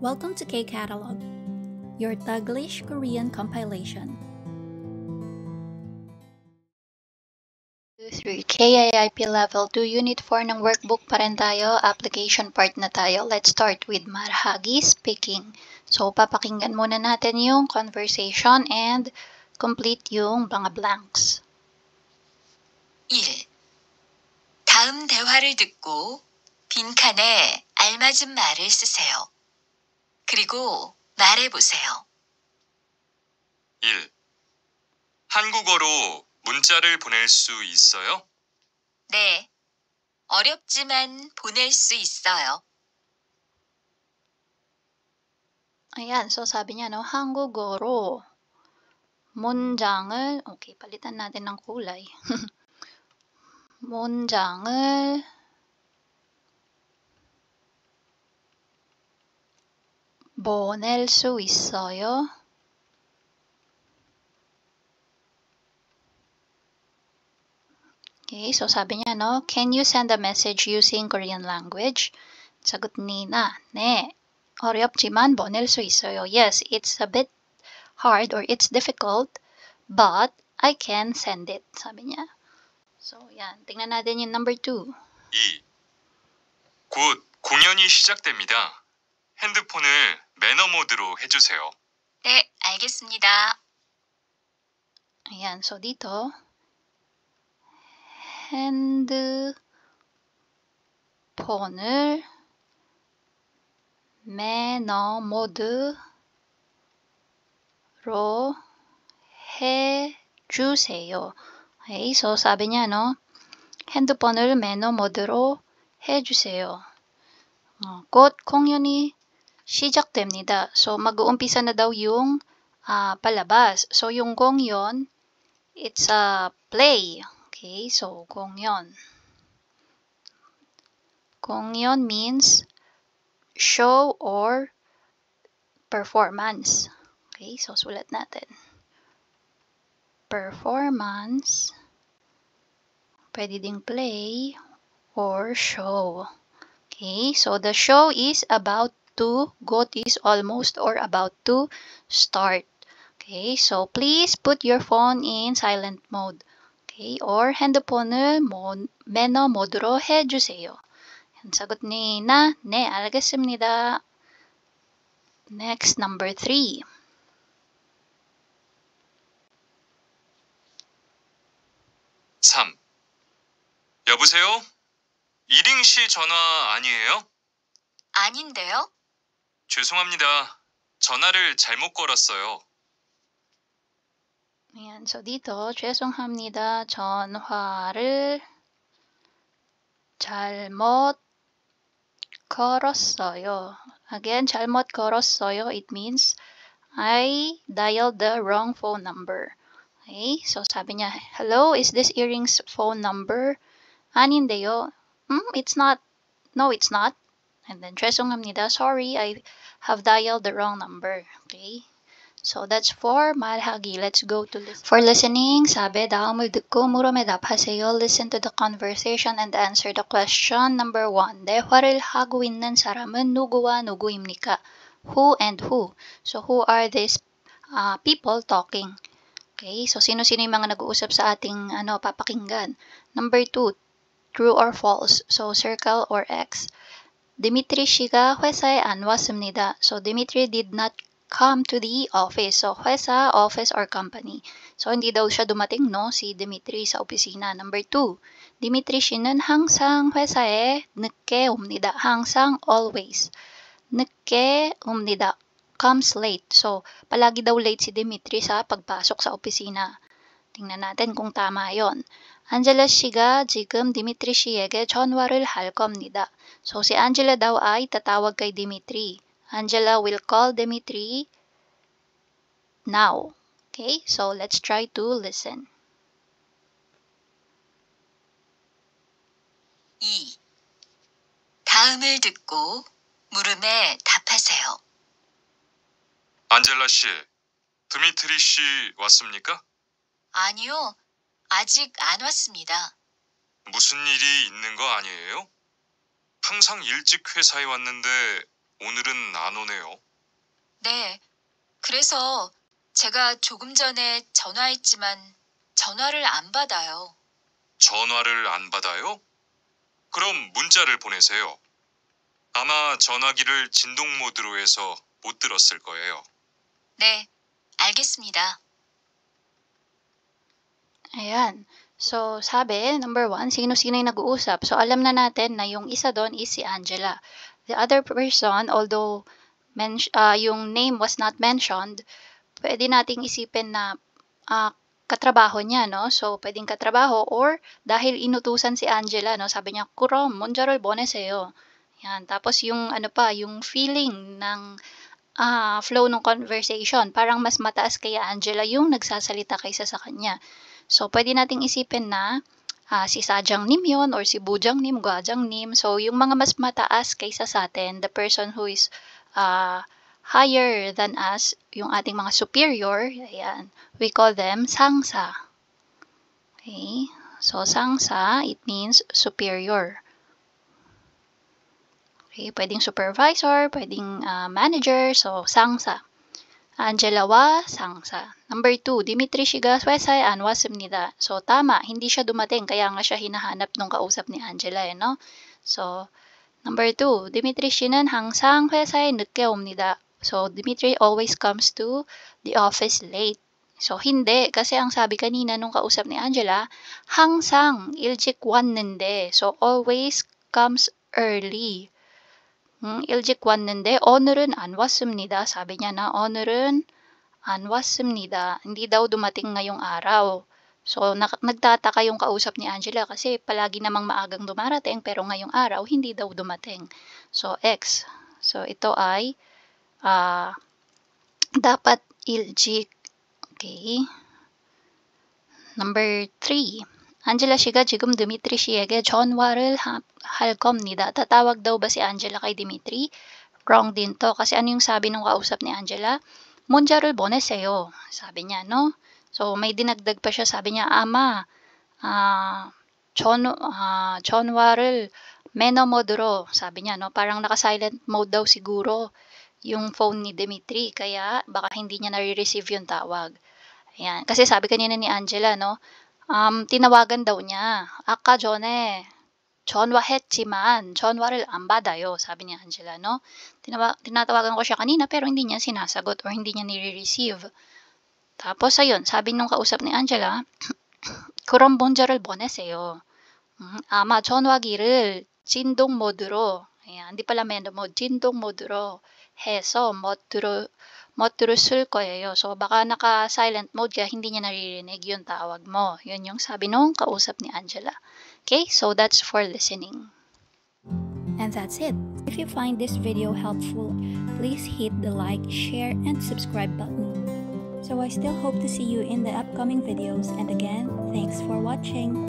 Welcome to K-Catalog, your Taglish Korean compilation. 3 KIIP Level 2 Unit 4 ng workbook pa rin tayo. Application part na tayo. Let's start with Marhagi speaking. So, papakinggan muna natin yung conversation and complete yung mga blanks. 1. 다음 대화를 듣고 빈칸에 알맞은 말을 쓰세요. 그리고 말해보세요. 1. 한국어로 문자를 보낼 수 있어요? 네, 어렵지만 보낼 수 있어요. Ayan, so sabi niya, no, 한국어로 문장을, okay, palitan natin ng kulay. 문장을 보낼 수 있어요? Okay, so sabi niya, no, can you send a message using Korean language? Sagot ni na, 네. 어렵지만 보낼 수 있어요. Yes, it's a bit hard or it's difficult, but I can send it, sabi niya. So, yan. Tingnan natin yung number 2. 2. 곧 공연이 시작됩니다. 핸드폰을 매너 모드로 해주세요. 네, 알겠습니다. Ayan, so dito, 핸드폰을 매너 모드로 해주세요. Okay, so sabi niya, no, 핸드폰을 매너 모드로 해주세요. 곧 공연이 시작됩니다. So, mag-uumpisa na daw yung palabas. So, yung 공연, it's a play. Okay, so 공연. 공연 means show or performance. Okay, so sulat natin. Performance. Pwede ding play or show. Okay, so the show is about to, got is almost or about to start. Okay, so please put your phone in silent mode. Okay, or 핸드폰을 매너 모드로 해주세요. 사got ni na, 네, 알겠습니다. Next, number 3. 3. 여보세요? 이링 씨 전화 아니에요? 아닌데요? 죄송합니다. 전화를 잘못 걸었어요. Ayan, so dito, 죄송합니다. 전화를 잘못 걸었어요. Again, 잘못 걸었어요. It means I dialed the wrong phone number. Okay, so sabi niya, hello, is this Earring's phone number? 아닌데요. It's not. No, it's not. And then, 죄송합니다. Sorry, I have dialed the wrong number. Okay. So that's for 말하기. Let's go to listen. For listening, sabi, 다음을 듣고 물음에 답하세요. Listen to the conversation and answer the question. Number 1. 대화를 하고 있는 사람은 누구와 누구입니까? Who and who? So who are these people talking? Okay, so sino-sino yung mga nag-uusap sa ating papakinggan? Number 2. True or false? So circle or X. Dimitri 씨가 회사에 안 왔습니다. So Dimitri did not come to the office. So 회사, office, or company. So hindi daw siya dumating, no? Si Dimitri sa opisina. Number 2. Dimitri 씨는 항상 회사에 늦게 옵니다. 항상, always. 늦게 옵니다. Comes late. So palagi daw late si Dimitri sa pagpasok sa opisina. tingnan natin kung tama yon. Angela 씨가 지금 디미트리 씨에게 전화를 할 겁니다. So si Angela daw ay tatawag kay Dimitri. Angela will call Dimitri now. Okay, so let's try to listen. 2. 다음을 듣고 물음에 답하세요. 안젤라 씨, 드미트리 씨 왔습니까? 아니요, 아직 안 왔습니다. 무슨 일이 있는 거 아니에요? 항상 일찍 회사에 왔는데 오늘은 안 오네요. 네, 그래서 제가 조금 전에 전화했지만 전화를 안 받아요. 전화를 안 받아요? 그럼 문자를 보내세요. 아마 전화기를 진동 모드로 해서 못 들었을 거예요. 네, 알겠습니다. Ayan. So, sabi, number 1, sino-sino yung nag-uusap? So, alam na natin na yung isa doon is si Angela. The other person, although yung name was not mentioned, pwede nating isipin na katrabaho niya, no? So, pwedeng katrabaho or dahil inutusan si Angela, no? Sabi niya, Kurom, monjarol boneseyo. Yan. Tapos yung yung feeling ng flow ng conversation, parang mas mataas kay Angela yung nagsasalita kaysa sa kanya. So, pwede nating isipin na si Sajang Nim yun or si Bujang Nim, Guajang Nim. So, yung mga mas mataas kaysa sa atin, the person who is higher than us, yung ating mga superior, ayan, we call them sangsa. Okay? So, sangsa, it means superior. Okay? Pwedeng supervisor, pwedeng manager, so sangsa. Angela wa sangsa. Number 2, Dimitri 씨가 회사에 안 왔습니다. So, tama, hindi siya dumating, kaya nga siya hinahanap nung kausap ni Angela, no? So, number 2, Dimitri 씨는 항상 회사에 늦게 옵니다. So, Dimitri always comes to the office late. So, hindi, kasi ang sabi kanina nung kausap ni Angela, 항상 일찍 왔는데. So, always comes early. 일찍 왔는데 오늘은 안 왔습니다. 사bi niya na 오늘은 안 왔습니다. Hindi daw dumating ngayong araw. So, nagtataka yung kausap ni Angela kasi palagi namang maagang dumarating pero ngayong araw hindi daw dumating. So, X. So, ito ay dapat 일찍. Okay. Number 3. Angela 씨가 지금 드미트리 씨에게 전화를 할 겁니다. Tatawag daw ba si Angela kay Dimitri? Wrong din to. Kasi ano yung sabi ng kausap ni Angela? 문자를 보내세요. Sabi niya, no? So, may dinagdag pa siya. Sabi niya, Ama, 전화를 매너 모드로. Sabi niya, no? Parang naka-silent mode daw siguro yung phone ni Dimitri. Kaya baka hindi niya nare-receive yung tawag. Ayan. Kasi sabi kanina ni Angela, no? tinawagan daw niya. 아까 전에 전화했지만 전화를 안 받아요. Sabi ni Angela, no? Tinatawagan ko siya kanina pero hindi niya sinasagot or hindi niya nire-receive. Tapos ayun, sabi nung kausap ni Angela, 그런 문자를 보내세요. 아마 전화기를 진동 모드로, ayan, hindi pala mendo mode, 진동 모드로 해서 못 들었을 거예요. So, baka naka-silent mode kaya hindi niya naririnig yung tawag mo. Yun yung sabi nung kausap ni Angela. Okay, so that's for listening. And that's it. If you find this video helpful, please hit the like, share, and subscribe button. So I still hope to see you in the upcoming videos, and again, thanks for watching.